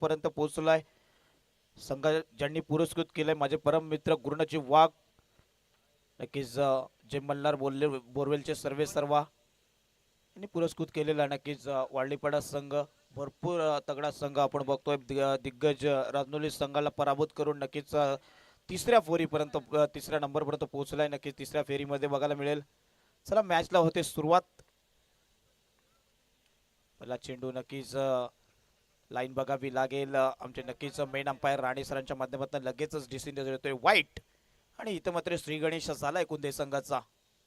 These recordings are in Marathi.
पर्यंत पोहोचलाय. संघ ज्यांनी पुरस्कृत केलंय माझे परम मित्र गुरुनाजी वाघ, नक्कीच जे मल्हार बोरवेलचे सर्वे सर्वा यांनी पुरस्कृत केलेला. नक्कीच वाडलीपाडा संघ भरपूर तगडा संघ आपण बघतोय. दिग्गज राजनोली संघाला पराभूत करून नक्कीच तिसऱ्या नंबरपर्यंत पोहोचलाय. नक्कीच तिसऱ्या फेरीमध्ये बघायला मिळेल. चला मॅचला होते सुरुवात. पहिला चेंडू नक्कीच लाईन बघावी लागेल. आमचे नक्कीच मेन अंपायर राणे सरांच्या माध्यमातून लगेचच डिसिजन येतोय वाईट. आणि इथं मात्र श्री गणेश झालाय कुंदे संघाचा.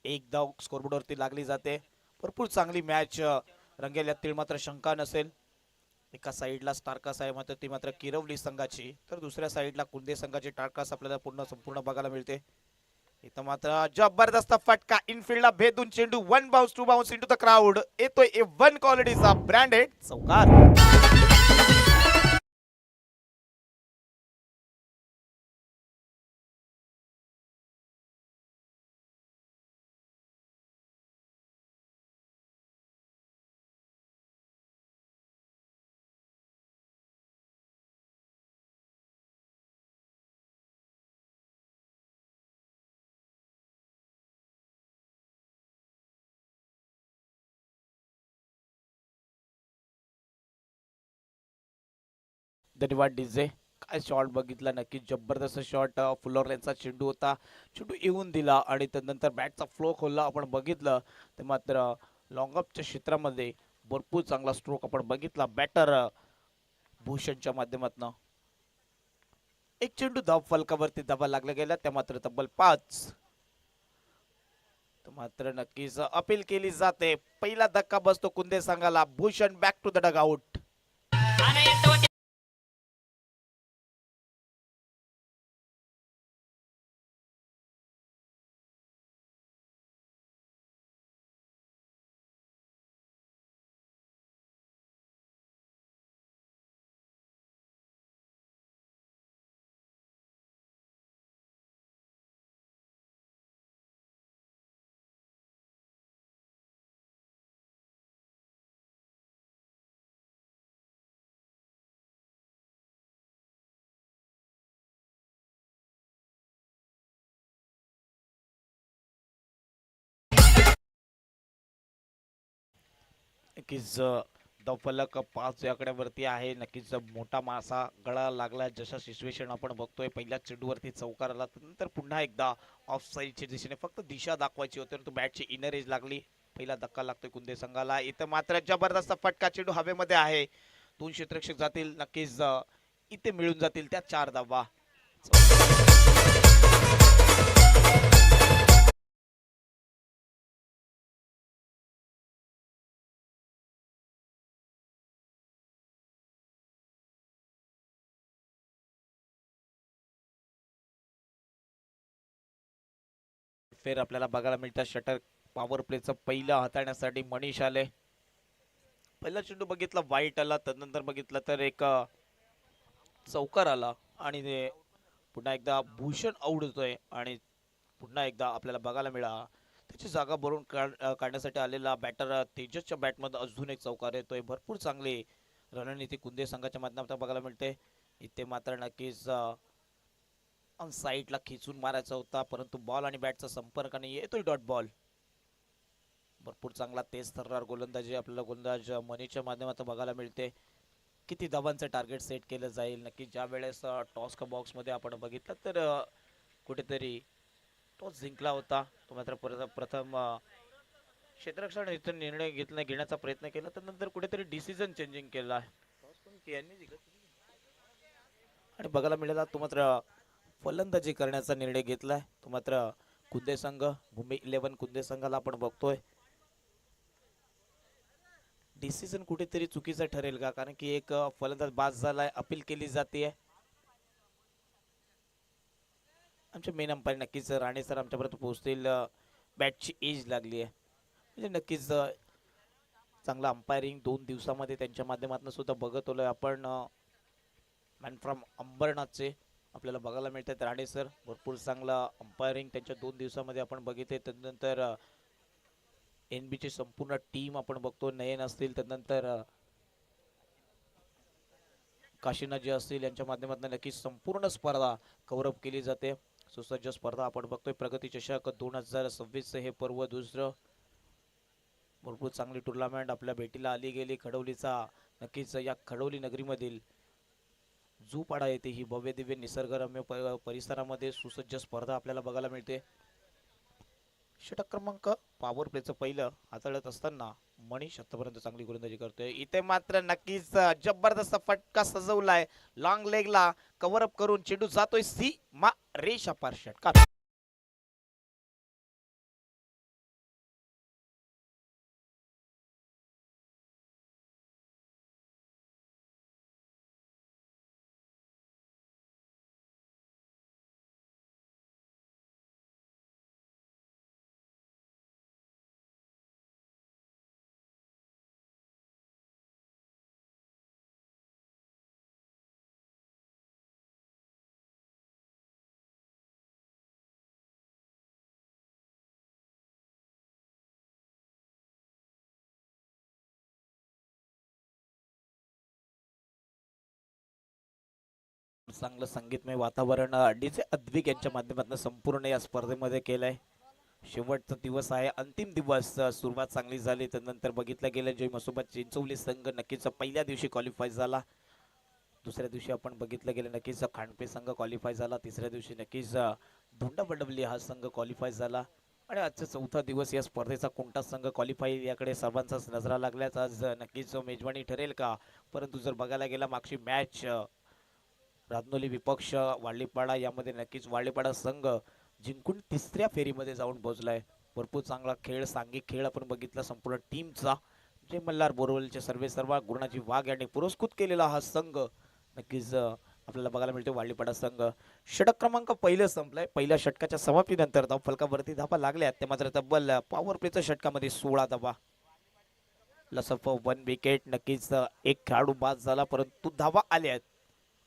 एक धाव स्कोरबोर्डवरती लागली जाते. भरपूर चांगली मॅच रंगेल यातील मात्र शंका नसेल. एका साईडला स्टारकास आहे मात्र ती मात्र किरवली संघाची, तर दुसऱ्या साईडला कुंदे संघाची टारकास आपल्याला संपूर्ण बघायला मिळते. इथं मात्र जबरदस्त फटका इनफिल्डला भेदून चेंडू one bounce two bounce into the crowd. येतोय ए वन क्वालिटीचा ब्रँडेड चौकार. धन्यवाद डीजे. काय शॉट बघितला, नक्की जबरदस्त शॉट. फुलर यांचा चेंडू होता, चेंडू येऊन दिला आणि त्यानंतर बॅटचा फ्लो खोलला आपण बघितलं. ते मात्र लॉंग ऑफच्या क्षेत्रामध्ये भरपूर चांगला स्ट्रोक आपण बघितला बॅटर भूषणच्या माध्यमातून. एक चेंडू धाव फलकावरती धावा लागला गेला, त्या मात्र तब्बल 5. मात्र नक्कीच अपील केली जाते. पहिला धक्का बसतो कुंदे संघाला. Bhushan back to the dugout. नक्कीच धावफलक 5 आकड्यावरती आहे. नक्कीच मोठा मासा गळा लागला जशा सिच्युएशन आपण बघतोय. पहिल्या चेंडूवरती चौकार आला, नंतर पुन्हा एकदा ऑफ साईडच्या दिशेने फक्त दिशा दाखवायची होती, परंतु बॅटची इनर एज लागली. पहिला धक्का लागतोय कुंदे संघाला. इथं मात्र जबरदस्त फटका, चेंडू हवेमध्ये आहे. 2 क्षेत्ररक्षक जातील. नक्कीच इथे मिळून जातील त्या 4 धावा. फेर आपल्याला बघायला मिळतात. शटर पॉवर प्लेचं पहिलं हाताळण्यासाठी मनीष आले. पहिला चेंडू बघितला वाईट आला, त्यानंतर बघितलं तर एक चौकार आला आणि पुन्हा एकदा भूषण आउट होतोय. आणि पुन्हा एकदा आपल्याला बघायला मिळाला त्याची जागा भरून काढण्यासाठी आलेला बॅटर तेजसच्या बॅटमध्ये अजून एक चौकार येतोय. भरपूर चांगली रणनीती कुंदे संघाच्या माध्यमातून बघायला मिळते. इथे मात्र नक्कीच साईडला खिचून मारायचा होता, परंतु बॉल आणि बॅटचा संपर्क नाही. येतोय डॉट बॉल. भरपूर चांगला तेज तर्रार गोलंदाजी आपल्याला गोलंदाज मनीच्या माध्यमातून बघायला मिळते. किती धावांचं टार्गेट सेट केलं जाईल. नक्की ज्या वेळेस टॉस का बॉक्समध्ये आपण बघितलं तर कुठेतरी टॉस जिंकला होता. तो मात्र प्रथम क्षेत्ररक्षण इथं निर्णय घेण्याचा प्रयत्न केला, तर नंतर कुठेतरी डिसिजन चेंजिंग केला आणि बघायला मिळाला तो मात्र फलंदाजी करण्याचा निर्णय घेतलाय. तो मात्र कुंदे संघ भूमी 11 कुंदे संघाला आपण बघतोय. डिसिजन कुठेतरी चुकीचा ठरेल का, कारण की एक फलंदाज बाद झालाय, अपील केली जाते. आमचे मेन अंपायर नक्कीच राणे सर आमच्यापर्यंत पोहोचतील. बॅटची एज लागली आहे, म्हणजे नक्कीच चांगला अंपायरिंग 2 दिवसामध्ये त्यांच्या माध्यमातून सुद्धा बघत होलोय आपण. मॅन फ्रॉम अंबरनाथचे आपल्याला बघायला मिळतात राणे सर. भरपूर चांगला अंपायरिंग त्यांच्या 2 दिवसामध्ये आपण बघितले. त्यानंतर एनबीची संपूर्ण टीम आपण बघतो. नयन असतील, त्यानंतर काशीनाथ जे असतील यांच्या माध्यमातून नक्कीच संपूर्ण स्पर्धा कव्हर अप केली जाते. सुसज्ज स्पर्धा आपण बघतोय. प्रगती चषक 2026 हे पर्व दुसरं. भरपूर चांगली टुर्नामेंट आपल्या भेटीला आली गेली. खडवलीचा नक्कीच या खडवली नगरीमधील झूपाडा येथे ही भव्य दिव्य निसर्गरम्य परिसरामध्ये सुसज्ज स्पर्धा आपल्याला बघायला मिळते. षटक क्रमांक पॉवर प्लेचं पहिलं हाताळत असताना मनीष आतापर्यंत चांगली गोलंदाजी करतोय. इथे मात्र नक्कीच जबरदस्त फटका सजवलाय. लॉंग लेगला कव्हर अप करून चेंडू जातोय सीमा रेषा पार. षटकार चांगलं संगीतमय वातावरण डीजे अद्विक यांच्या माध्यमातून संपूर्ण या स्पर्धेमध्ये केलंय. शेवटचा दिवस आहे, अंतिम दिवस. सुरुवात चांगली झाली तर नंतर बघितलं गेलं जय मसोबत चिंचवली संघ नक्कीच पहिल्या दिवशी क्वालिफाय झाला. दुसऱ्या दिवशी आपण बघितलं गेलं नक्कीच खांडपे संघ क्वालिफाय झाला. तिसऱ्या दिवशी नक्कीच धोंडा बडवली हा संघ क्वालिफाय झाला. आणि आजचा चौथा दिवस या स्पर्धेचा कोणता संघ क्वालिफाय याकडे सर्वांचाच नजरा लागल्याच. आज नक्कीच मेजवानी ठरेल का, परंतु जर बघायला गेला मागची मॅच राजनोली विपक्ष वाळीपाडा यामध्ये नक्कीच वाळीपाडा संघ जिंकून तिसऱ्या फेरीमध्ये जाऊन पोहोचलाय. भरपूर चांगला खेळ, सांघिक खेळ आपण बघितला संपूर्ण टीमचा. जय मल्हार बोरवलचे सर्व गुणाजी वाघ यांनी पुरस्कृत केलेला हा संघ नक्कीच आपल्याला बघायला मिळतो. वाळीपाडा संघ षटक क्रमांक पहिलं संपलंय. पहिल्या षटकाच्या समाप्तीनंतर धाव फलकावरती धावा लागल्यात. ते मात्र तब्बल पॉवर प्लेच्या षटकामध्ये 16 धावा. लसफ 1 विकेट. नक्कीच एक खेळाडू बाद झाला परंतु धावा आल्यात.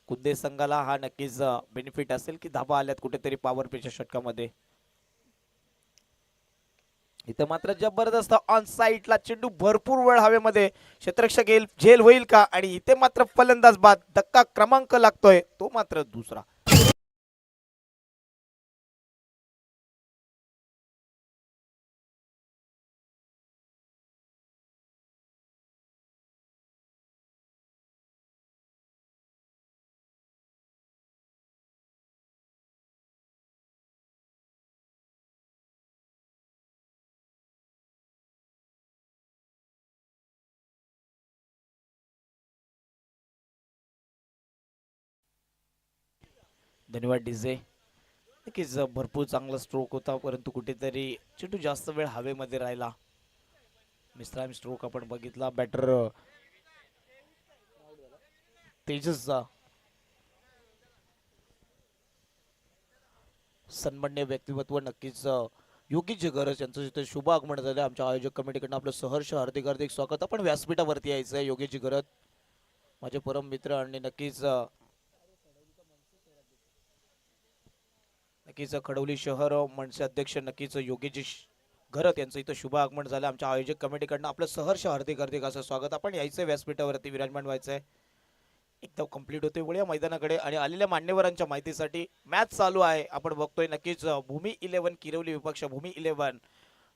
कुंदे संघाला हा नक्कीच बेनिफिट असेल की धावा आल्यात कुठेतरी पॉवर प्लेच्या षटकामध्ये. इथं मात्र जबरदस्त ऑन साईडला चेंडू भरपूर वेळ हवेमध्ये. क्षेत्ररक्षक झेल होईल का, आणि इथे मात्र फलंदाज बाद. धक्का क्रमांक लागतोय तो मात्र दुसरा. धन्यवाद डीजे. नक्कीच भरपूर चांगला स्ट्रोक होता परंतु कुठेतरी चेंडू जास्त वेळ हवेमध्ये राहिला. मिस्ट्राईम स्ट्रोक आपण बघितला बॅटर तेजसचा. सन्मान्य व्यक्तिमत्व नक्कीच योगीची गरज यांचं जिथे शुभ आगमन झालं. आमच्या आयोजक कमिटीकडनं आपलं सहर्ष हार्दिक हार्दिक स्वागत. आपण व्यासपीठावरती यायचं आहे. योगीची गरज माझे परम मित्र आणि नक्कीच खडवली शहर मनसे अध्यक्ष नक्कीच योगीजी घरत यांचं इथं शुभ आगमन झालं. आमच्या आयोजक कमिटीकडनं आपलं सहर्ष हार्दिक हार्दिक असं स्वागत. आपण यायचं व्यासपीठावरती विराजमान व्हायचंय. एकदम कंप्लीट होते वळूया मैदानाकडे आणि आलेल्या मान्यवरांच्या माहितीसाठी मॅच चालू आहे. आपण बघतोय नक्कीच भूमी 11 किरवली विपक्ष भूमी 11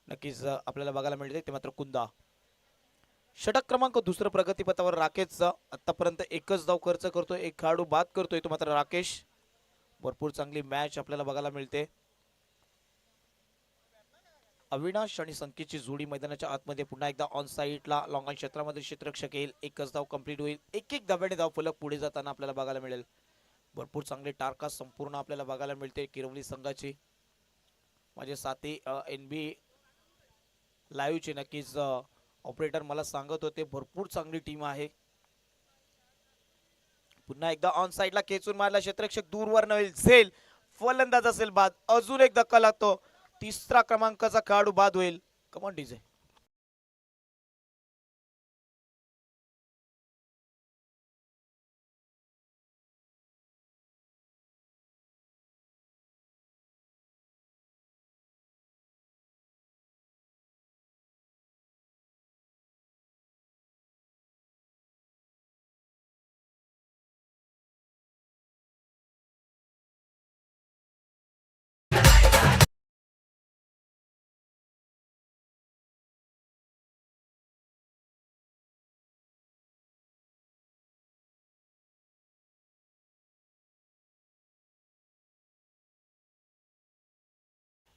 नक्कीच आपल्याला बघायला मिळते. ते मात्र कुंदा. षटक क्रमांक दुसरं प्रगतीपथावर राकेशचा आतापर्यंत एकच धाव खर्च करतोय. एक खेळाडू बाद करतोय तो मात्र राकेश. भरपूर चांगली मॅच आपल्याला बघायला मिळते. अविनाश आणि संकेतची जोडी मैदानाच्या आतमध्ये पुन्हा एकदा ऑन साईडला लॉंग ऑन क्षेत्रामध्ये क्षेत्ररक्षक येईल. एकच धाव कंप्लीट होईल. एक एक धाव्याने धाव फलक पुढे जाताना आपल्याला बघायला मिळेल. भरपूर चांगले टारका संपूर्ण आपल्याला बघायला मिळते किरवली संघाची. माझे साथी NB लाईव्हचे नक्कीच ऑपरेटर मला सांगत होते भरपूर चांगली टीम आहे. पुन्हा एकदा ऑन साईडला खेचून मारला क्षेत्ररक्षक दूरवर नव्हे झेल. फलंदाज असेल बाद. अजून एक धक्का लागतो. तिसरा क्रमांकाचा खेळाडू बाद होईल. Come on DJ.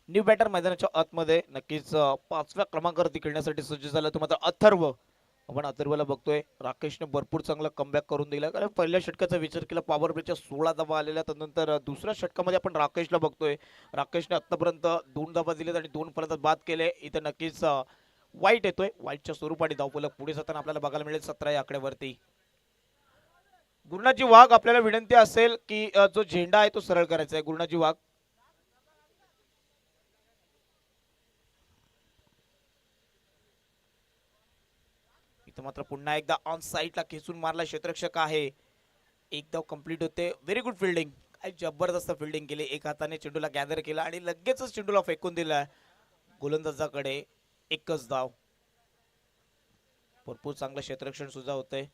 न्यू बॅटर मैदानाच्या आतमध्ये नक्कीच 5व्या क्रमांकावरती खेळण्यासाठी सज्ज झाला तो मात्र अथर्व. आपण अथर्वला बघतोय राकेशने भरपूर चांगला कमबॅक करून दिला कारण पहिल्या षटकाचा विचार केला पॉवर प्लेच्या 16 धावा आलेल्या त्यानंतर दुसऱ्या षटकामध्ये आपण राकेशला बघतोय. राकेशने आतापर्यंत 2 धावा दिलेत आणि 2 फलंदाज बाद केले. इथं नक्कीच वाईट येतोय. वाईटच्या स्वरूपाने धावफलक पुढे जाताना आपल्याला बघायला मिळेल 17 या आकड्यावरती. गुरुनाजी वाघ आपल्याला विनंती असेल की जो झेंडा आहे तो सरळ करायचा आहे. गुरुनाजी वाघ. इथं मात्र पुन्हा एकदा ऑन साईडला खेचून मारला क्षेत्ररक्षक आहे. एक धाव कंप्लीट होते. Very good fielding. काय जबरदस्त फिल्डिंग केली. एक हाताने चेंडूला गॅदर केला आणि लगेचच चेंडूला फेकून दिला गोलंदाजाकडे. एकच धाव. भरपूर चांगलं क्षेत्ररक्षण सुद्धा होतंय.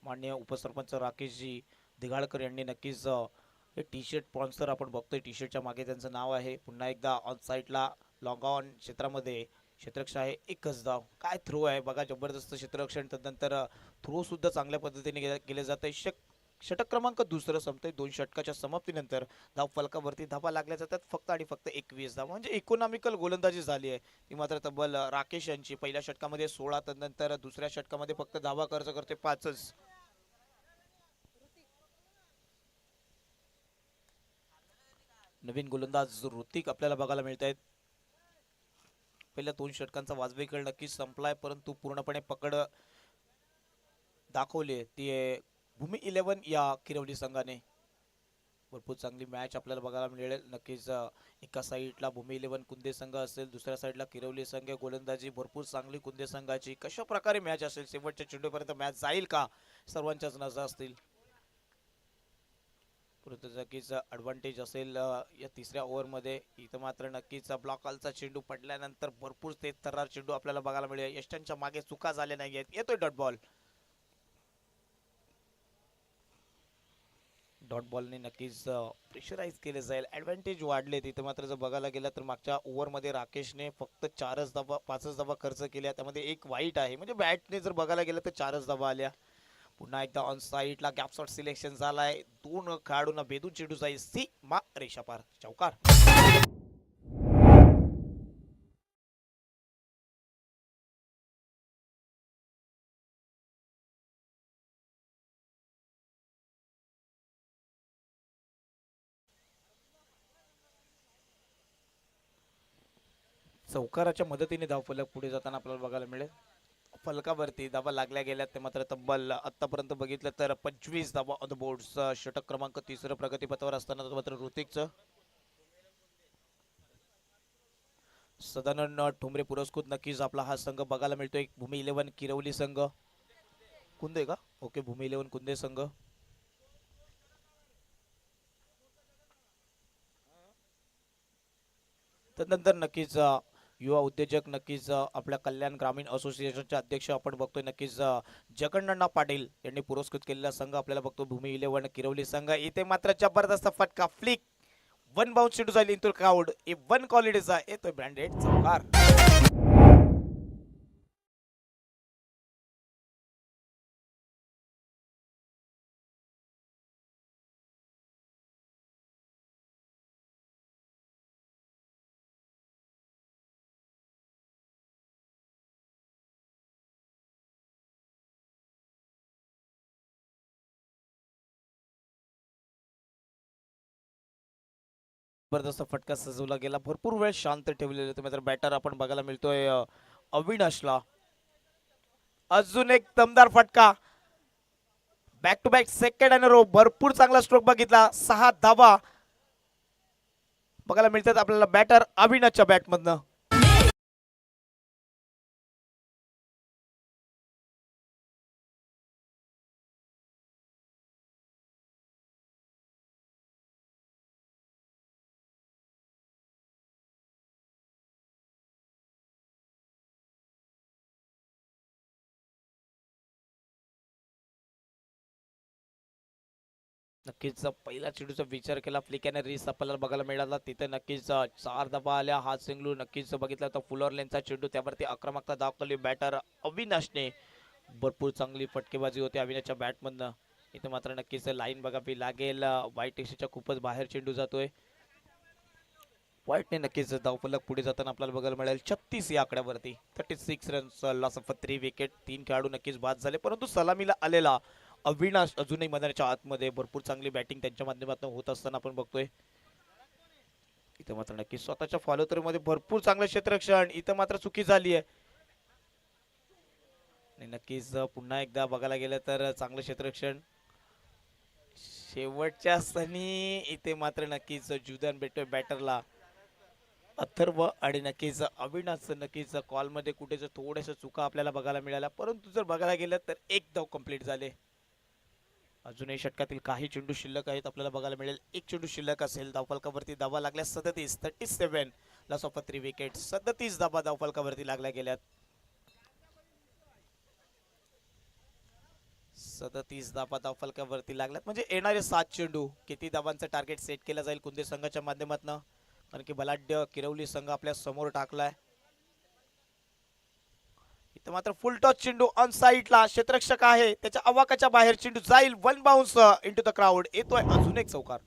माननीय उपसरपंच राकेशजी दिघाळकर यांनी नक्कीच हे टी शर्ट स्पॉन्सर आपण बघतोय. टी शर्टच्या मागे त्यांचं नाव आहे. पुन्हा एकदा ऑन साईडला लॉंग ऑन क्षेत्रामध्ये क्षेत्ररक्षक आहे. एकच धाव. काय थ्रो आहे बघा. जबरदस्त क्षेत्ररक्षण. त्यानंतर थ्रो सुद्धा चांगल्या पद्धतीने केले जाते. षटक क्रमांक दुसरं संपतंय. 2 षटकाच्या समाप्तीनंतर धाव फलकावरती धावा लागल्या जातात फक्त आणि फक्त 21 धाव. म्हणजे इकॉनॉमिकल गोलंदाजी झाली आहे ती मात्र तब्बल राकेश यांची. पहिल्या षटकामध्ये 16 त्यानंतर दुसऱ्या षटकामध्ये फक्त धावा खर्च करते 5च. नवीन गोलंदाज ऋतिक आपल्याला बघायला मिळत आहेत. पहिल्या 2 षटकांचा वाजवी खेळ नक्कीच संपलाय परंतु पूर्णपणे पकड दाखवली ती भूमी 11 या किरवली संघाने. भरपूर चांगली मॅच आपल्याला बघायला मिळेल. नक्कीच एका साईडला भूमी 11 कुंदे संघ असेल दुसऱ्या साईडला किरवली संघ. गोलंदाजी भरपूर चांगली कुंदे संघाची. कशा प्रकारे मॅच असेल शेवटच्या चेंडूपर्यंत मॅच जाईल का सर्वांच्याच नजर असतील. परंतु नक्कीच ॲडव्हान्टेज असेल या तिसऱ्या ओव्हरमध्ये. इथं मात्र नक्कीच ब्लॉकॉलचा चेंडू पडल्यानंतर भरपूर तेज तर्रार चेंडू आपल्याला बघायला मिळेल. यष्टांच्या मागे चुका झाल्या नाही आहेत. येतोय डॉट बॉल. डॉट बॉलने नक्कीच प्रेशराईज केले जाईल. ॲडव्हान्टेज वाढले. तिथं मात्र जर बघायला गेलं तर मागच्या ओव्हरमध्ये राकेशने फक्त 5च धावा खर्च केल्या. त्यामध्ये एक वाईट आहे. म्हणजे बॅटने जर बघायला गेलं तर 4च धावा आल्या. पुन्हा एकदा ऑन साईडला गॅप शॉट सिलेक्शन झालाय. 2 खेळाडूंना बेदून चेंडू जाईल सीमा रेषापार. चौकार. चौकाराच्या मदतीने धावफलक पुढे जाताना आपल्याला बघायला मिळेल. फलकावरती धावा लागल्या गेल्या ते मात्र तब्बल आतापर्यंत बघितलं तर 25 धावा ऑन द बोर्ड. षटक क्रमांक 3 प्रगतीपथावर असताना मात्र ऋतिकचं सदानंद ठोंबरे पुरस्कृत नक्कीच आपला हा संघ बघायला मिळतोय. भूमी 11 किरवली संघ कुंदे का ओके भूमी 11 कुंदे संघ. त्यानंतर नक्कीच युवा उद्योजक नक्कीच आपल्या कल्याण ग्रामीण असोसिएशनचे अध्यक्ष आपण बघतोय. नक्कीच जगन्नाथ पाटील यांनी पुरस्कृत केलेला संघ आपल्याला बघतो भूमी 11 किरवली संघ. इथे मात्र जबरदस्त फटका फ्लिक 1 बाउंस चेंडू जाईल इंटू क्राउड. 1 क्वालिटीचा येतोय ब्रँडेड चौकार. जबरदस्त फटका सजवला गेला. भरपूर वेळ शांत ठेवलेले होते मात्र बॅटर आपण बघायला मिळतोय अविनाशला. अजून एक दमदार फटका. बॅक टू बॅक सेकंड आणि रो. भरपूर चांगला स्ट्रोक बघितला. 6 धावा बघायला मिळतात आपल्याला बॅटर अविनाशच्या बॅटमधनं. नक्कीच पहिला चेंडूचा विचार केला फ्लिक रिस आपल्याला बघायला मिळाला. तिथे नक्कीच 4 धावा आल्या. हा सिंगलू नक्कीच बघितला तर फुलर लेनचा चेंडू त्यावरती आक्रमकता दाखवली बॅटर अविनाशने. भरपूर चांगली फटकेबाजी होती अविनाशच्या बॅटमधनं. इथे मात्र नक्कीच लाईन बघावी लागेल. वाईट टेक्स्टच्या खूपच बाहेर चेंडू जातोय. व्हाईटने नक्कीच धावफलक पुढे जाताना आपल्याला बघायला मिळेल 36 या आकड्यावरती. 36 रन्स लॉस ऑफ 3 विकेट. 3 खेळाडू नक्कीच बाद झाले, परंतु सलामीला आलेला अविनाश अजूनही मैदानाच्या आतमध्ये भरपूर चांगली बॅटिंग त्यांच्या माध्यमातून होत असताना आपण बघतोय. इथं मात्र नक्कीच स्वतःच्या फॉलो थ्रू मध्ये भरपूर चांगलं क्षेत्ररक्षण. इथं मात्र चुकी झाली आहे आणि नक्कीच पुन्हा एकदा बघायला गेलं तर चांगलं क्षेत्ररक्षण शेवटच्या सनी. इथे मात्र नक्कीच जुदान भेटतोय बॅटरला अथर्व आणि नक्कीच अविनाश. नक्कीच कॉलमध्ये कुठे जर थोड्याशा चुका आपल्याला बघायला मिळाल्या, परंतु जर बघायला गेलं तर एक धाव कंप्लीट झाले. अजूनही षटकातील काही चेंडू शिल्लक आहेत, आपल्याला बघायला मिळेल एक चेंडू शिल्लक असेल. धावफलकावरती धावा लागल्या 37 लॉस ऑफ 3 विकेट. 37 धावा धावफलकावरती लागल्या गेल्यात. 37 धावा धावफलकावरती लागल्यात म्हणजे येणारे 7 चेंडू किती धावांचं टार्गेट सेट केलं जाईल कुंदे संघाच्या माध्यमातून, कारण की बलाढ्य किरवली संघ आपल्या समोर टाकलाय. इथं मात्र फुल टॉस चेंडू ऑन साईडला. क्षेत्ररक्षक आहे त्याच्या आवाकाच्या बाहेर चेंडू जाईल. One bounce into the crowd. येतोय अजून एक चौकार.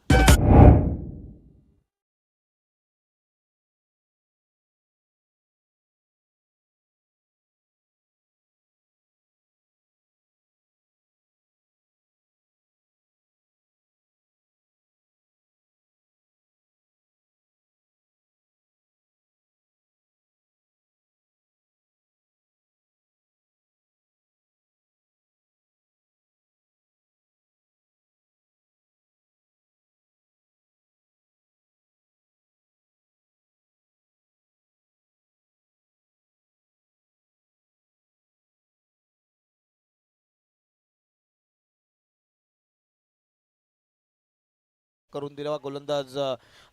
करून दिला गोलंदाज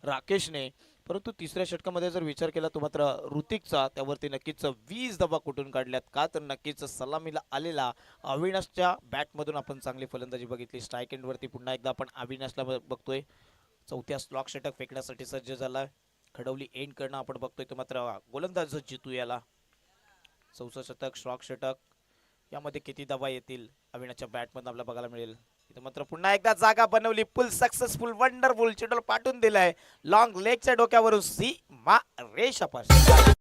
राकेशने, परंतु तिसऱ्या षटकामध्ये जर विचार केला तो मात्र ऋतिकचा, त्यावरती नक्कीच 20 धावा कुठून काढल्यात. का तर नक्कीच सलामीला आलेला अविनाशच्या बॅटमधून आपण चांगली फलंदाजी बघितली. स्ट्राईक एंडवरती पुन्हा एकदा आपण अविनाशला बघतोय. चौथ्या स्लॉक षटक फेकण्यासाठी सज्ज झाला. खडवली एंड करणं आपण बघतोय तो मात्र गोलंदाज जितू याला. चौथं षटक स्लॉक षटक यामध्ये किती धावा येतील अविनाशच्या बॅटमधून आपल्याला बघायला मिळेल. इथं मात्र पुन्हा एकदा जागा बनवली. फुल सक्सेसफुल वंडरफुल चेंडू पाठवून दिलाय लॉंग लेगच्या डोक्यावरून सीमा रेषापासून.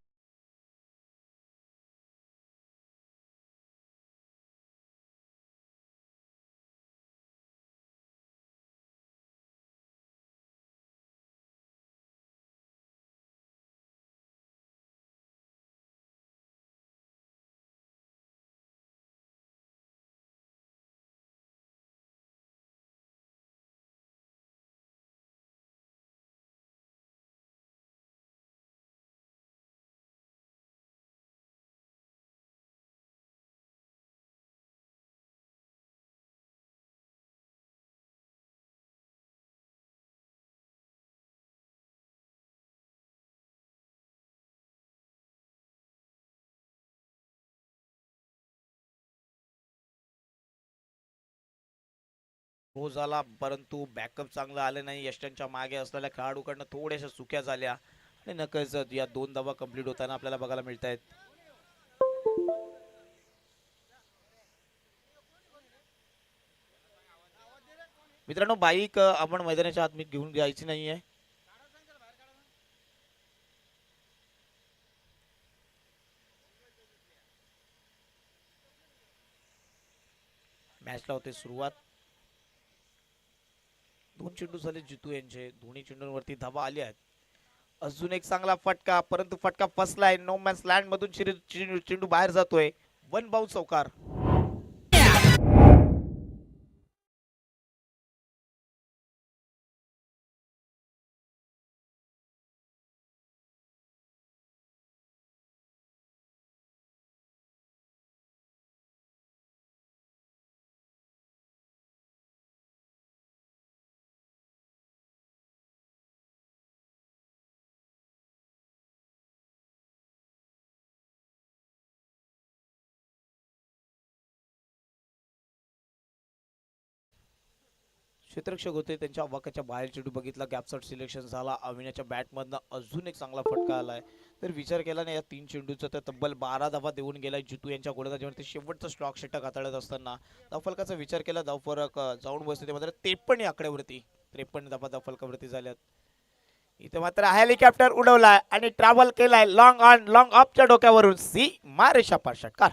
हो झाला, परंतु बॅकअप चांगलं आलं नाही. यष्टांच्या मागे असलेल्या खेळाडूकडनं थोड्याशा चुक्या झाल्या आणि नकळच या 2 धावा कंप्लीट होताना आपल्याला बघायला मिळत आहेत. मित्रांनो, बाईक आपण मैदानाच्या आत घेऊन जायची नाहीये. मॅचला होते सुरुवात. 2 चेंडू झाले जितू यांचे. दोन्ही चेंडूंवरती धावा आली आहेत. अजून एक चांगला फटका, परंतु फटका फसलाय. नो मॅन्स लँड मधून चेंडू बाहेर जातोय. वन बाउन्स चौकार. क्षेत्ररक्षक होते त्यांच्या अवाकाच्या बाहेर चेंडू बघितला. गॅपशॉट सिलेक्शन झाला. अविनाच्या बॅटमधनं अजून एक चांगला फटका आलाय. तर विचार केला ना या 3 चेंडूचा तर तब्बल 12 धावा देऊन गेलाय जितू यांच्या गोलंदाजीवरती. शेवटचं स्ट्रॉक षटक हाताळत असताना धावफलकाचा विचार केला. धावफरक जाऊन बसते ते मात्र 53 आकड्यावरती. 53 धावा धावफलकावरती झाल्यात. इथे मात्र हेलिकॉप्टर उडवलाय आणि ट्रॅव्हल केलाय लॉंग ऑन लॉंग ऑफच्या डोक्यावरून सी मारेशा पार षटकार.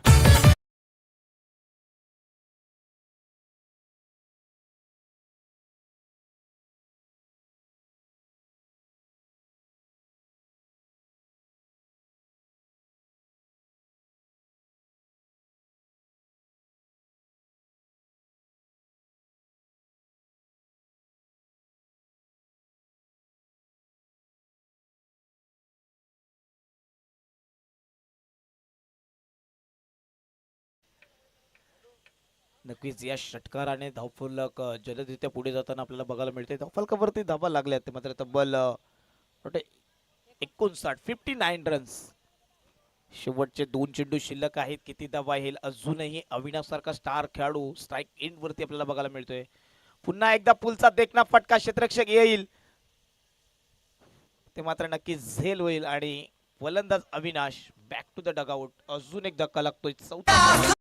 नक्कीच या षटकाराने धावफलक जलदरित्या पुढे जाताना आपल्याला बघायला मिळते. धावफलकावरती धावा लागल्या ते मात्र तब्बल 59 रन्स. शेवटचे 2 चेंडू शिल्लक आहेत. किती धावा येईल अजूनही अविनाश सारखा स्टार खेळाडू स्ट्राईक एंड वरती आपल्याला बघायला मिळतोय. पुन्हा एकदा पुलचा देखना फटका क्षेत्ररक्षक येईल ते मात्र नक्की झेल होईल आणि फलंदाज Avinash back to the dugout. अजून एक धक्का लागतोय. चौथा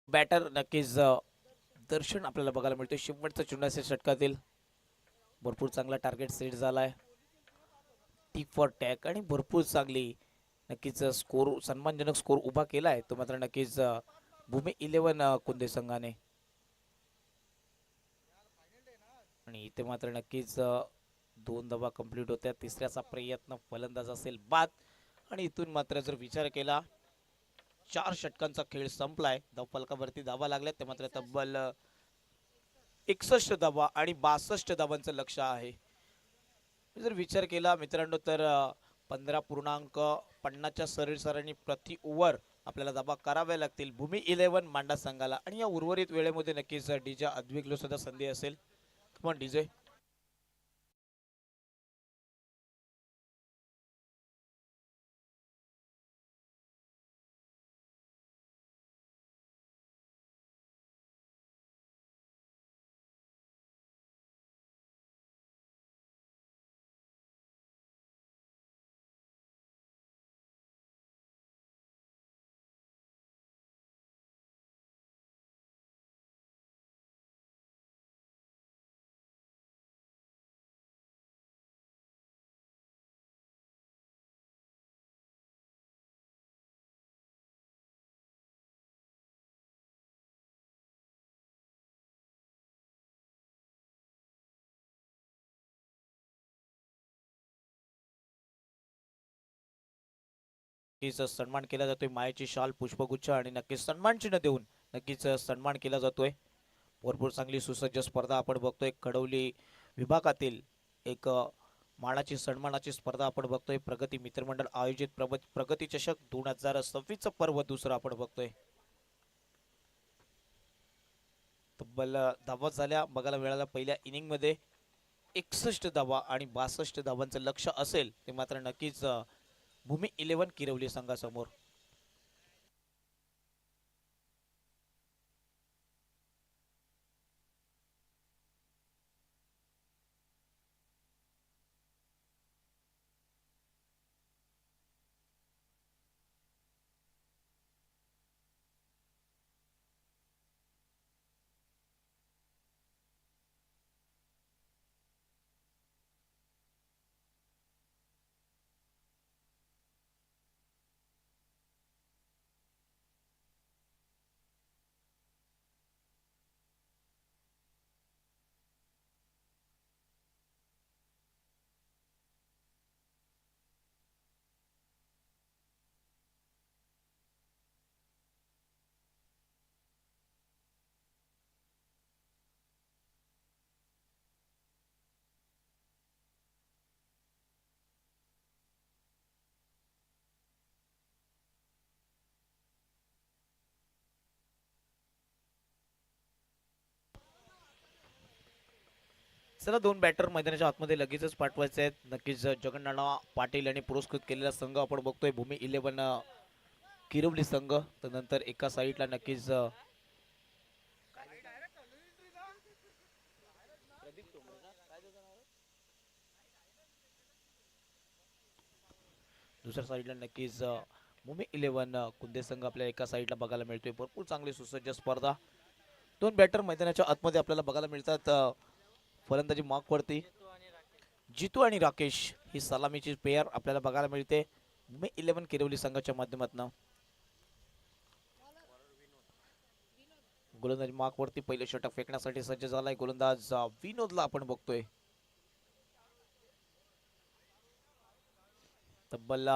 बॅटर नक्कीच दर्शन आपल्याला बघायला मिळतोय. शेवटचा चुनाच्या षटकातील भरपूर चांगला टार्गेट सेट झालाय. टी फॉर टॅग आणि भरपूर चांगली नक्कीच स्कोर सन्मानजनक स्कोर उभा केलाय तो मात्र नक्कीच भूमी 11 कुंदे संघाने. आणि इथे मात्र नक्कीच 2 धावा कंप्लीट होत्या. तिसऱ्याचा प्रयत्न फलंदाज असेल बाद. आणि इथून मात्र जर विचार केला 4 षटकांचा खेळ संपलाय. धावफलकावरती धावा लागल्यात ते मात्र तब्बल 61 धावा आणि 62 धावांचं लक्ष आहे. जर विचार केला मित्रांनो तर 15.50च्या सरासरीने प्रति ओव्हर आपल्याला धावा कराव्या लागतील भूमी 11 मांडा संघाला. आणि या उर्वरित वेळेमध्ये नक्कीच डीजे अद्विकलो सुद्धा संधी असेल. Come on DJ. सन्मान केला जातोय. मायेची शाल पुष्पगुच्छ आणि नक्कीच सन्मान चिन्ह देऊन नक्कीच सन्मान केला जातोय. भरपूर चांगली सुसज्ज स्पर्धा आपण बघतोय. कडवली विभागातील एक मानाची सन्मानाची स्पर्धा आपण बघतोय. प्रगती मित्रमंडळ आयोजित प्रगती चषक 2026 पर्व दुसरं आपण बघतोय. तब्बल धावा झाल्या बघायला मिळाला पहिल्या इनिंग मध्ये. 61 धावा आणि 62 धावांचं लक्ष असेल ते मात्र नक्कीच भूमी 11 किरवली संघासमोर. चला दोन बॅटर मैदानाच्या आतमध्ये लगेचच पाठवायचे आहेत. नक्कीच जगन्नाथ पाटील यांनी पुरस्कृत केलेला संघ आपण बघतोय भूमी 11 किरवली संघ. तर नंतर एका साईडला नक्कीच दुसऱ्या साईडला नक्कीच भूमी 11 कुंदे संघ आपल्याला एका साईडला बघायला मिळतोय. भरपूर चांगली सुसज्ज स्पर्धा. दोन बॅटर मैदानाच्या आतमध्ये आपल्याला बघायला मिळतात. फलंदाजी मार्कवरती जितू आणि राकेश ही सलामीची पेयर आपल्याला बघायला मिळते भूमी 11 किरवली संघाच्या माध्यमातून. गोलंदाजी मार्कवरती पहिले षटक फेकण्यासाठी सज्ज झालाय गोलंदाज विनोदला आपण बघतोय. तब्बल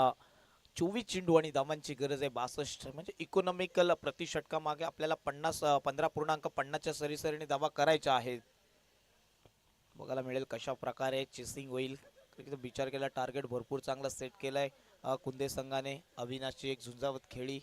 24 चेंडू आणि धावांची गरज आहे 62. म्हणजे इकॉनॉमिकल प्रति षटका मागे आपल्याला 15.50च्या सरीसरीने धावा करायच्या आहेत. बघायला मिळेल कशा प्रकारे चेसिंग होईल. विचार केला टार्गेट भरपूर चांगला सेट केलाय कुंदे संघाने. अविनाशची एक झुंजावत खेळी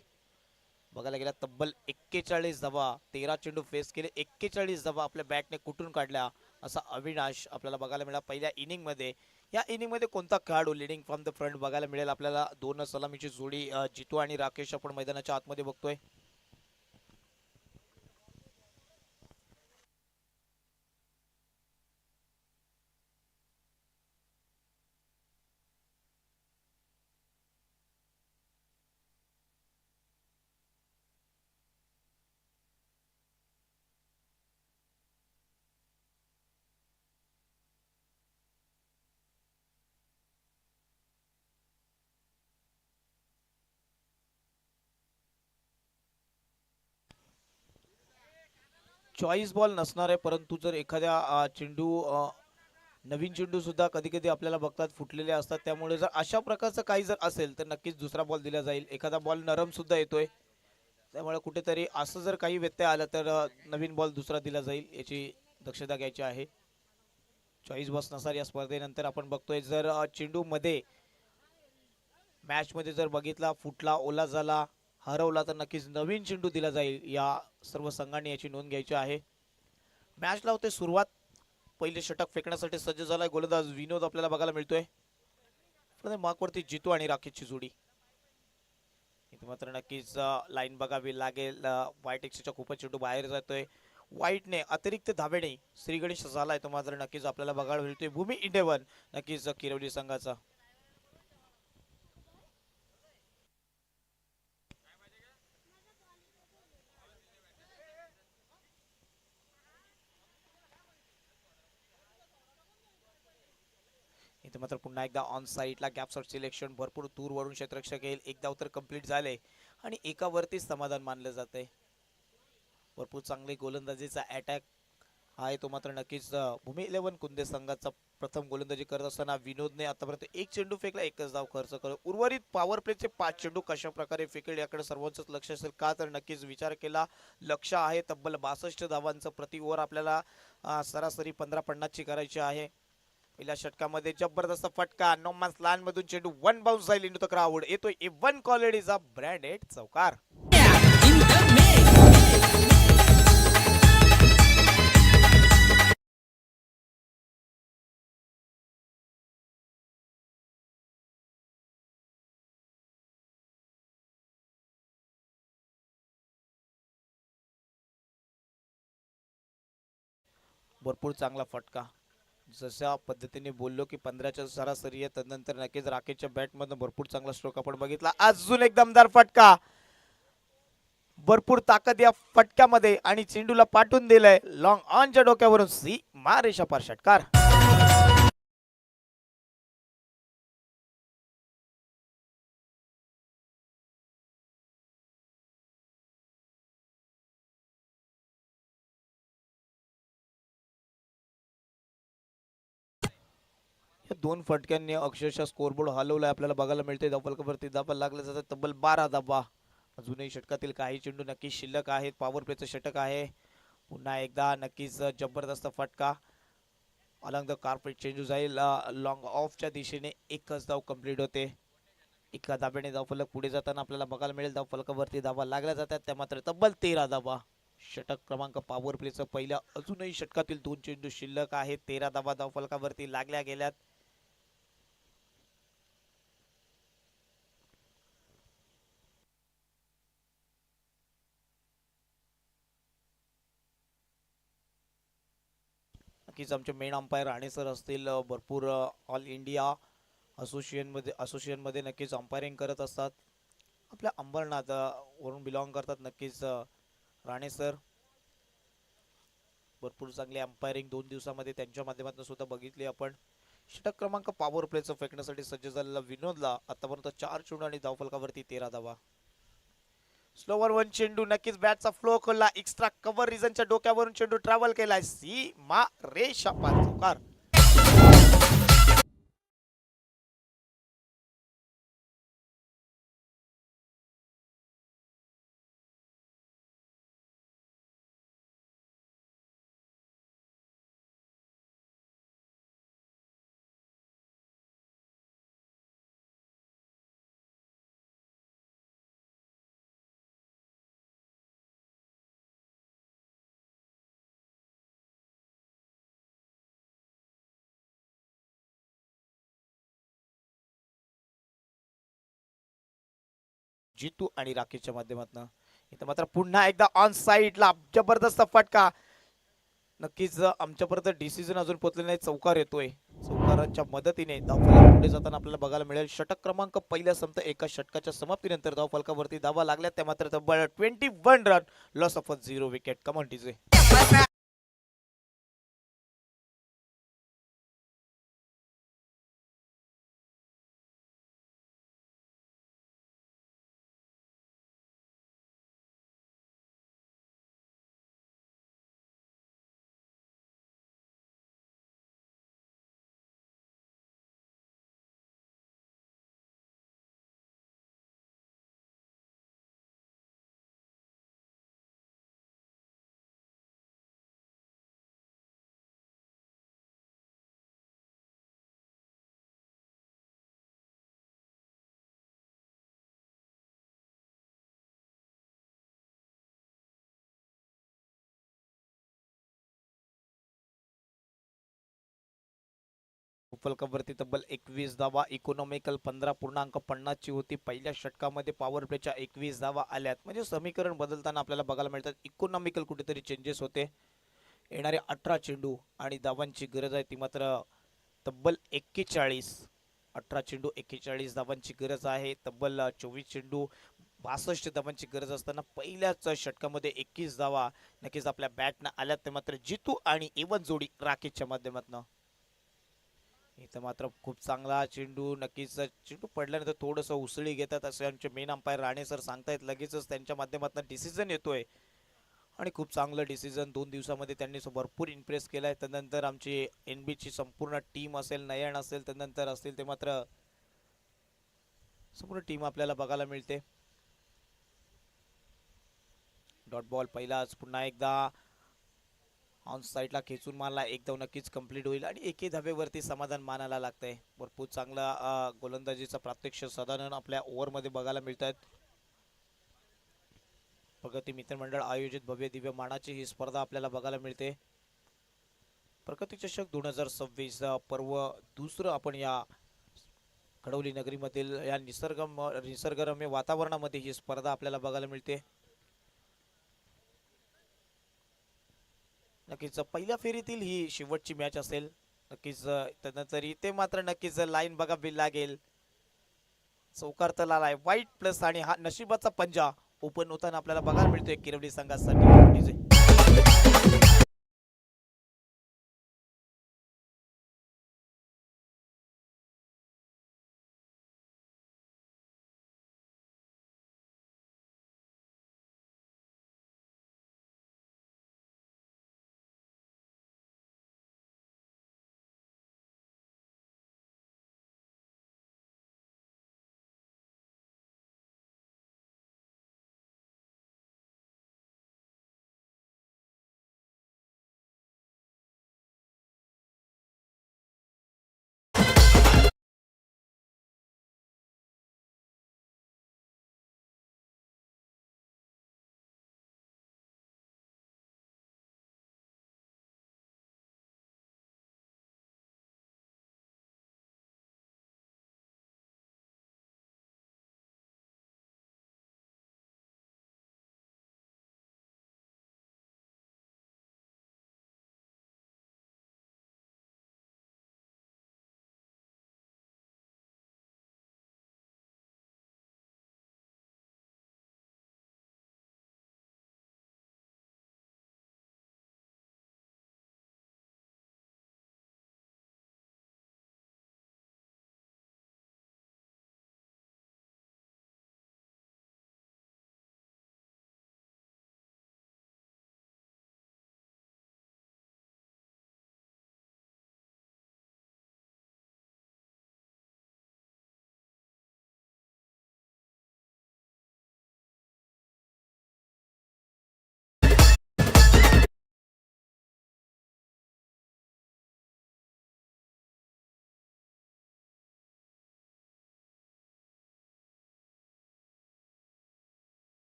बघायला गेला. तब्बल 41 धावा 13 चेंडू फेस केले. 41 धावा आपल्या बॅटने कुठून काढल्या असा अविनाश आपल्याला बघायला मिळाला पहिल्या इनिंग मध्ये. या इनिंग मध्ये कोणता खेळाडू लिडिंग फ्रॉम द फ्रंट बघायला मिळेल आपल्याला. दोन सलामीची जोडी जितू आणि राकेश आपण मैदानाच्या आतमध्ये बघतोय. चॉईस बॉल नसणार आहे परंतु जर एखाद्या चेंडू नवीन चेंडू सुद्धा कधी कधी आपल्याला बघतात फुटलेले असतात. त्यामुळे जर अशा प्रकारचं काही जर असेल तर नक्कीच दुसरा बॉल दिला जाईल. एखादा बॉल नरम सुद्धा येतोय त्यामुळे कुठेतरी असं जर काही व्यत्यय आला तर नवीन बॉल दुसरा दिला जाईल याची दक्षता घ्यायची आहे. चॉईस बॉल नसणार या स्पर्धेनंतर आपण बघतोय. जर चेंडू मध्ये मॅच मध्ये जर बघितला फुटला ओला झाला हरवला तर नक्कीच नवीन चेंडू दिला जाईल. या सर्व संघांनी याची नोंद घ्यायची आहे. मॅचला होते सुरुवात. पहिले षटक फेकण्यासाठी सज्ज झालाय गोलंदाज विनोद आपल्याला बघायला मिळतोय. मार्कवरती जितू आणि राकेशची जोडी. इथे मात्र नक्कीच लाईन बघावी लागेल. व्हाईट एक्सच्या खूपच चेंडू बाहेर जातोय. व्हाईटने अतिरिक्त धावेने श्री गणेश झालाय तो मात्र नक्कीच आपल्याला बघायला मिळतोय भूमी 11 नक्कीच किरवली संघाचा. इथे मात्र पुन्हा एकदा ऑन साईडला गॅपशॉट सिलेक्शन भरपूर दूरवरून क्षेत्ररक्षक येईल. एक धाव तर कंप्लीट झाले आणि एकावरतीच समाधान मानलं जाते. भरपूर चांगली गोलंदाजीचा अटॅक आहे तो मात्र नक्कीच भूमी 11 कुंदे संघाचा. प्रथम गोलंदाजी करत असताना विनोदने आतापर्यंत एक चेंडू फेकला एकच धाव खर्च करत. उर्वरित पॉवर प्लेचे 5 चेंडू कशा प्रकारे फेकेल याकडे सर्वांचंच लक्ष असेल. का तर नक्कीच विचार केला लक्ष आहे तब्बल 62 धावांचं. प्रति ओव्हर आपल्याला सरासरी 15-50ची करायची आहे. पहिल्या षटकामध्ये जबरदस्त फटका नो मॅन्स लँड मधून चेंडू वन बाउन्स जाईल इंटू द क्राउड. येतोय ए वन कॉलेडीचा ब्रँडेड चौकार. भरपूर चांगला फटका. जशा पद्धतीने बोललो की 15च्या सरासरी आहे तदनंतर नक्कीच राकेशच्या बॅटमधून भरपूर चांगला स्ट्रोक आपण बघितला. अजून एक दमदार फटका. भरपूर ताकद या फटक्यामध्ये आणि चेंडूला पाठवून दिलाय लॉंग ऑनच्या डोक्यावरून सी मारेशा पार षटकार. दोन फटक्यांनी अक्षरशः स्कोरबोर्ड हलवलाय आपल्याला बघायला मिळते. धावफलकावरती धावा लागल्या जातात तब्बल 12 धावा. अजूनही षटकातील काही चेंडू नक्की शिल्लक आहेत. पॉवर प्लेचं षटक आहे. पुन्हा एकदा नक्कीच जबरदस्त फटका. अलॉंग द कार्पेट चेंडू जाईल लॉंग ऑफच्या दिशेने. एकच धाव कंप्लीट होते. एका धाब्याने धावफलक पुढे जाताना आपल्याला बघायला मिळेल. धावफलकावरती धावा लागल्या जातात त्या मात्र तब्बल 13 धावा. षटक क्रमांक पॉवर प्लेचं पहिल्या अजूनही षटकातील 2 चेंडू शिल्लक आहेत. 13 धावा धावफलकावरती लागल्या गेल्यात. नक्कीच आमचे मेन अंपायर राणे सर असतील. भरपूर ऑल इंडिया असोसिएशनमध्ये नक्कीच अंपायरिंग करत असतात. आपल्या अंबरनाथ वरून बिलॉंग करतात. नक्कीच राणे सर भरपूर चांगली अंपायरिंग 2 दिवसामध्ये त्यांच्या माध्यमातून सुद्धा बघितली आपण. षटक क्रमांक पॉवर प्लेचं फेकण्यासाठी सज्ज झालेला विनोदला आतापर्यंत 4 चेंडू आणि धावफलकावरती 13 धावा. स्लोवर वन चेंडू नक्कीच बॅटचा फ्लो खोलला. एक्स्ट्रा कव्हर रिझनच्या डोक्यावरून चेंडू ट्रॅव्हल केलाय. सीमा रेषा पार चौकार. जितू आणि राकेशच्या माध्यमातून इथं मात्र पुन्हा एकदा ऑन साइडला जबरदस्त फटका. नक्कीच आमच्यापर्यंत डिसिजन अजून पोहोचले नाही. चौकार येतोय. चौकारांच्या मदतीने धावफलक पुढे जाताना आपल्याला बघायला मिळेल. षटक क्रमांक पहिल्या संपत एका षटकाच्या समाप्तीनंतर धावफलकावरती धावा लागल्या. त्या मात्र तब्बल 21 run. Loss of 0 wicket. Come on TJ. फलकावरती तब्बल 21 धावा. इकॉनॉमिकल 15.50 ची होती. पहिल्या षटकामध्ये पॉवर प्लेच्या 21 धावा आल्यात. म्हणजे समीकरण बदलताना आपल्याला बघायला मिळतात. इकॉनॉमिकल कुठेतरी चेंजेस होते. येणारे 18 चेंडू आणि धावांची गरज आहे ती मात्र तब्बल 41. 18 चेंडू 41 धावांची गरज आहे. तब्बल 24 चेंडू 62 धावांची गरज असताना पहिल्याच षटकामध्ये 21 धावा नक्कीच आपल्या बॅटनं आल्यात. ते मात्र जितू आणि एवन जोडी राकेशच्या माध्यमातून. इथं मात्र खूप चांगला चेंडू. नक्कीच चेंडू पडल्यानंतर थोडंसं उसळी घेतात असे आमचे मेन अंपायर राणे सर सांगतायत. लगेचच त्यांच्या माध्यमातून डिसिजन येतोय आणि खूप चांगलं डिसिजन 2 दिवसामध्ये त्यांनी भरपूर इम्प्रेस केलाय. त्यानंतर आमची एनबीची संपूर्ण टीम असेल, नयन असेल, त्यानंतर असतील ते मात्र संपूर्ण टीम आपल्याला बघायला मिळते. डॉट बॉल पहिलाच पुन्हा एकदा ऑन साईडला खेचून मारला. एक धाव नक्कीच कंप्लीट होईल आणि एके धावेवरती समाधान मानायला लागतंय. भरपूर चांगला गोलंदाजीचा प्रात्यक्ष साधारण आपल्या ओव्हरमध्ये बघायला मिळतात. प्रगती मित्रमंडळ आयोजित भव्य दिव्य मानाची ही स्पर्धा आपल्याला बघायला मिळते. प्रगती चषक 2026 पर्व दुसरं आपण या खडवली नगरीमधील या निसर्गरम्य वातावरणामध्ये ही स्पर्धा आपल्याला बघायला मिळते. नक्कीच पहिल्या फेरीतील ही शेवटची मॅच असेल. नक्कीच त्यानंतर इथे मात्र नक्कीच लाईन बघावी लागेल. चौकार तर आलाय. वाईट प्लस आणि हा नशिबाचा पंजा ओपन होताना आपल्याला बघायला मिळतोय किरवली संघासाठी.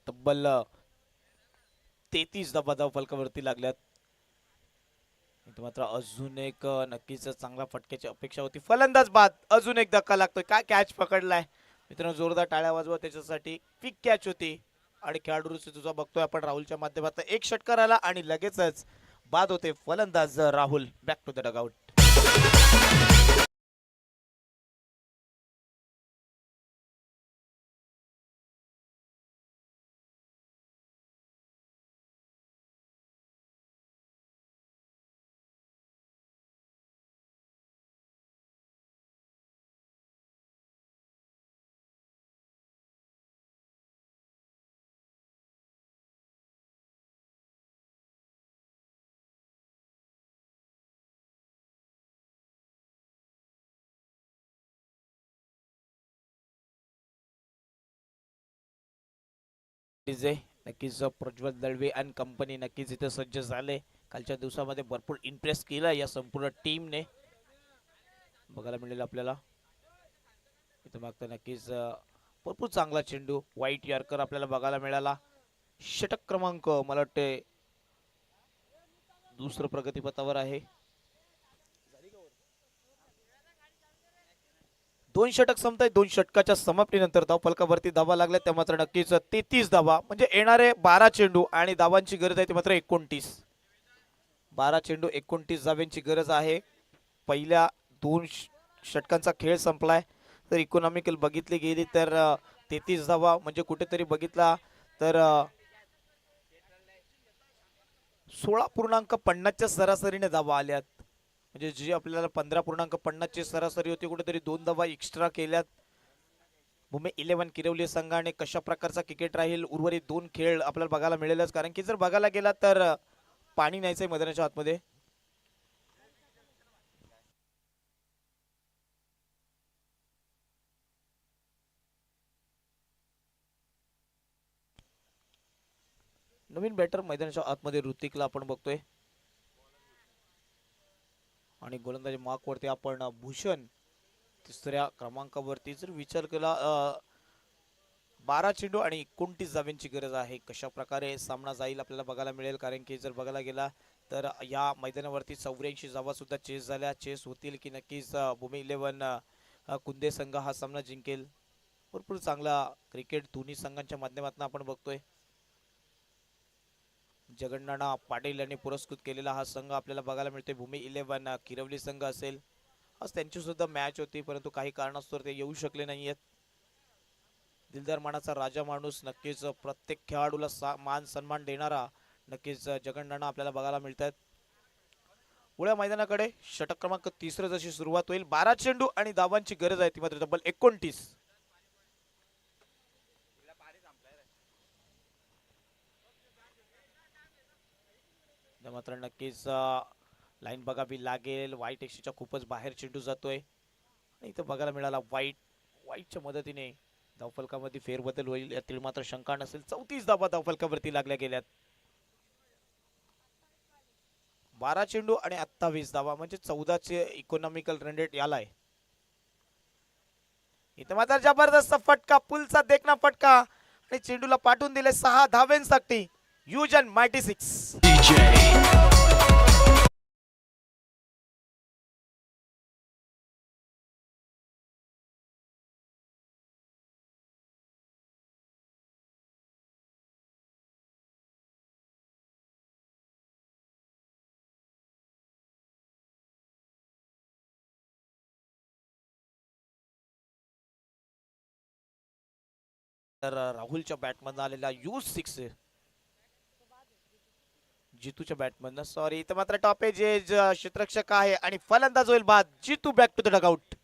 तब्बल 33 धावा फलकावरती लागल्यात. इथं मात्र अजून एक नक्कीच चांगला फटक्याची अपेक्षा होती. फलंदाज बाद, अजून एक धक्का लागतोय. काय कॅच पकडलाय मित्रांनो, जोरदार टाळ्या वाजवा त्याच्यासाठी. क्विक कॅच होती आणि खेळाडू तुझा बघतोय आपण राहुलच्या माध्यमातून एक षटकार आला आणि लगेचच बाद होते फलंदाज Rahul. Back to the dugout. नक्कीच प्रज्वल दळवे अँड कंपनी नक्कीच इथे सज्ज झाले. कालच्या दिवसामध्ये भरपूर इम्प्रेस केला या संपूर्ण टीमने, बघायला मिळेल आपल्याला. इथं मागता नक्कीच भरपूर चांगला चेंडू, वाईट यॉर्कर आपल्याला बघायला मिळाला. षटक क्रमांक मला वाटते दुसरं प्रगतीपथावर आहे. 2 षटक संपताय. 2 षटकाच्या समाप्तीनंतर धावफलकावरती धावा लागल्या त्या मात्र नक्कीच 33 धावा, म्हणजे येणारे 12 चेंडू आणि धावांची गरज आहे ती मात्र 29. 12 चेंडू 29 धावांची गरज आहे. पहिल्या 2 षटकांचा खेळ संपलाय. तर इकॉनॉमिकल बघितली गेली तर 33 धावा म्हणजे कुठेतरी बघितला तर 16.50च्या सरासरीने धावा आल्यात. म्हणजे जी आपल्याला 15.50ची सरासरी होती, कुठेतरी 2 धावा एक्स्ट्रा केल्यात. मुंबई 11 किरवली संघाने कशा प्रकारचा क्रिकेट राहील उर्वरित 2 खेळ आपल्याला बघायला मिळेलच, कारण की जर बघायला गेला तर पाणी नाहीचंय मैदानाच्या आतमध्ये. नवीन बॅटर मैदानाच्या आतमध्ये ऋतिकला आपण बघतोय आणि गोलंदाजी मार्क वरती आपण भूषण तिसऱ्या क्रमांकावरती. जर विचार केला 12 चेंडू आणि 29 धावांची गरज आहे. कशा प्रकारे सामना जाईल आपल्याला बघायला मिळेल, कारण की जर बघायला गेला तर या मैदानावरती 84 धावा सुद्धा चेस झाल्या. चेस होतील की नक्कीच मुंबई 11 कुंदे संघ हा सामना जिंकेल. भरपूर चांगला क्रिकेट दोन्ही संघांच्या माध्यमातून आपण बघतोय. जगन्नाना पाटील यांनी पुरस्कृत केलेला हा संघ आपल्याला बघायला मिळतोय. मुंबई 11 किरवली संघ असेल, आज त्यांची सुद्धा मॅच होती, परंतु काही कारणास्तव ते येऊ शकले नाहीयेत. दिलदार मानाचा राजा माणूस, नक्कीच प्रत्येक खेळाडूला मान सन्मान देणारा नक्कीच जगन्नाना आपल्याला बघायला मिळतात. पुढ्या मैदानाकडे षटक क्रमांक 3 जशी सुरुवात होईल. 12 चेंडू आणि धावांची गरज आहे ती मात्र तब्बल 29. मात्र नक्कीच लाईन बघावी लागेल. वाईट एकशेच्या खूपच बाहेर चेंडू जातोय आणि इथं बघायला मिळाला वाईटच्या मदतीने धावफलकामध्ये फेरबदल होईल यातील मात्र शंका नसेल. 34 धावा धावफलकावरती लागल्या गेल्यात. 12 चेंडू आणि 28 धावा म्हणजे 14चे इकॉनॉमिकल रन रेट याला आहे. इथं मात्र जबरदस्त फटका, पुलचा देखना फटका आणि चेंडूला पाठवून दिले 6 धावांसाठी. युजन मायटी 6. तर राहुलच्या बॅटमधून आलेला U6 जितूच्या बॅटमधनं, सॉरी इथं मात्र टॉपेज क्षेत्ररक्षक आहे आणि फलंदाज होईल बाद. Jitu back to the dugout.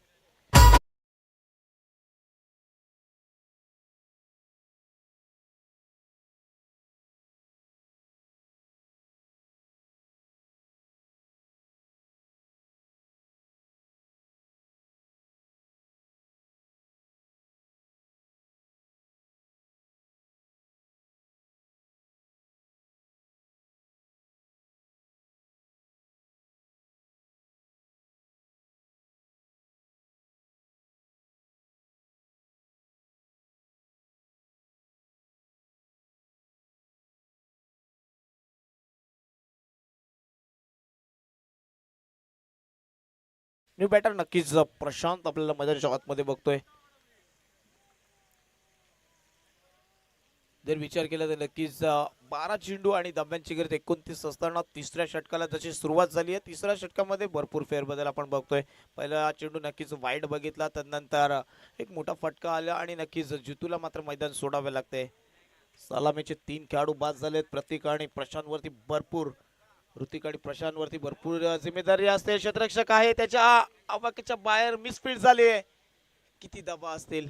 New batter नक्कीच प्रशांत आपल्याला मैदानाच्या आतमध्ये बघतोय. जर विचार केला तर नक्कीच 12 चेंडू आणि धाब्यांची गरज 29 असताना तिसऱ्या षटकाला जशी सुरुवात झाली आहे, तिसऱ्या षटकामध्ये भरपूर फेरबदल आपण बघतोय. पहिला चेंडू नक्कीच वाईड बघितला, त्यानंतर एक मोठा फटका आला आणि नक्कीच जितूला मात्र मैदान सोडावे लागते. सलामीचे 3 खेळाडू बाद झालेत. प्रतीक आणि प्रशांतवरती भरपूर जिम्मेदारी असते. क्षेत्ररक्षक आहे त्याच्या आवाक्याच्या बाहेर मिसफील्ड झाली आहे. किती दबा असतील.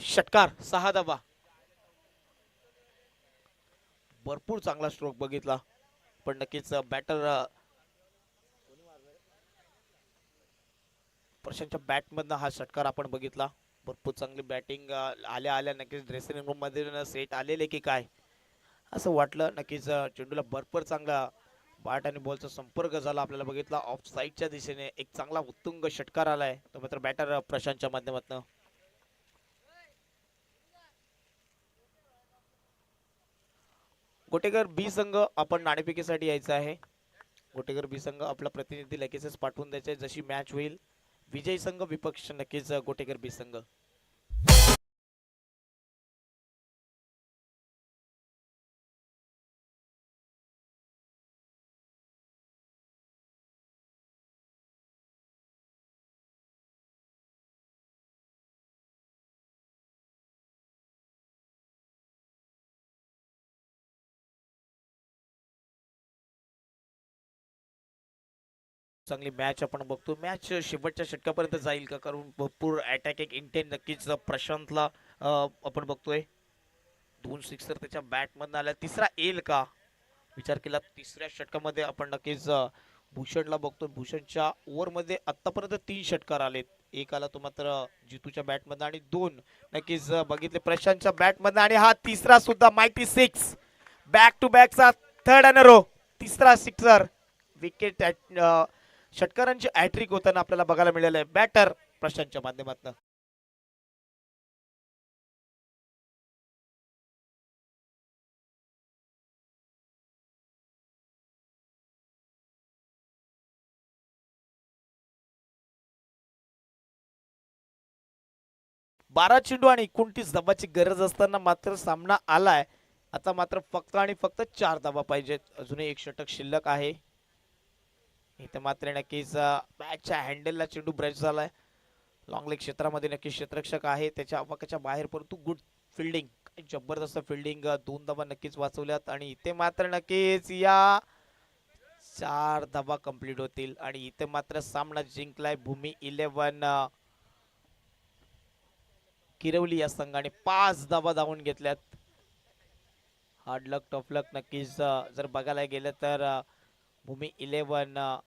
षटकार 6 दबा. भरपूर चांगला स्ट्रोक बघितला, पण नक्कीच बॅटर प्रशांतच्या बॅटमधनं हा षटकार आपण बघितला. भरपूर चांगली बॅटिंग आल्या आल्या नक्कीच ड्रेसिंग रूम मध्ये सेट आलेले की काय असं वाटलं. नक्कीच चेंडूला भरपूर चांगला बॅट आणि बॉलचा संपर्क झाला आपल्याला बघितला. ऑफ साईडच्या दिशेने एक चांगला उत्तुंग षटकार आलाय, तो मात्र बॅटर प्रशांतच्या माध्यमातून. गोटेकर बी संघ आपण नाणेफेकीसाठी यायचं आहे. गोटेकर बी संघ आपला प्रतिनिधी लगेचच पाठवून द्यायचे जशी मॅच होईल. विजयी संघ विपक्ष नक्कीच गोटेकर बी संघ. चांगली मॅच आपण बघतो. मॅच शेवटच्या षटकापर्यंत जाईल का, कारण भरपूर अटॅकिंग इंटेंट नक्कीच प्रशांतला आपण बघतोय. 2 सिक्सर त्याच्या बॅटमधनं आल्या. तिसरा येईल का विचार केला. तिसऱ्या षटकामध्ये आपण नक्कीच भूषणला बघतो. भूषणच्या ओव्हरमध्ये आतापर्यंत 3 षटकार आलेत. एक आला तो मात्र जितूच्या बॅटमधनं आणि 2 नक्कीच बघितले प्रशांतच्या बॅटमधनं आणि हा तिसरा सुद्धा माहिती 6 बॅक टू बॅकचा थर्ड इन अ रो. तिसरा सिक्सर विकेट षटकारांची हॅट्रिक होताना आपल्याला बघायला मिळालं आहे बॅटर प्रशांतच्या माध्यमातून. बारा चेंडू आणि 29 धाबाची गरज असताना मात्र सामना आलाय. आता मात्र फक्त आणि फक्त 4 धाबा पाहिजेत. अजूनही एक षटक शिल्लक आहे. इथे मात्र नक्कीच बॅटच्या हँडलला चेंडू ब्रश झालाय. लॉंग लेग क्षेत्रामध्ये नक्कीच क्षेत्ररक्षक आहे त्याच्या आवाक्याच्या बाहेर, परंतु गुड फिल्डिंग, जबरदस्त फिल्डिंग. 2 धाबा नक्कीच वाचवल्यात आणि इथे मात्र नक्कीच या 4 धाबा कंप्लीट होतील आणि इथे मात्र सामना जिंकलाय भूमी 11 किरवली या संघाने. 5 धाबा धावून घेतल्यात. हार्ड लक टफ लक नक्कीच जर बघायला गेलं तर भूमी 11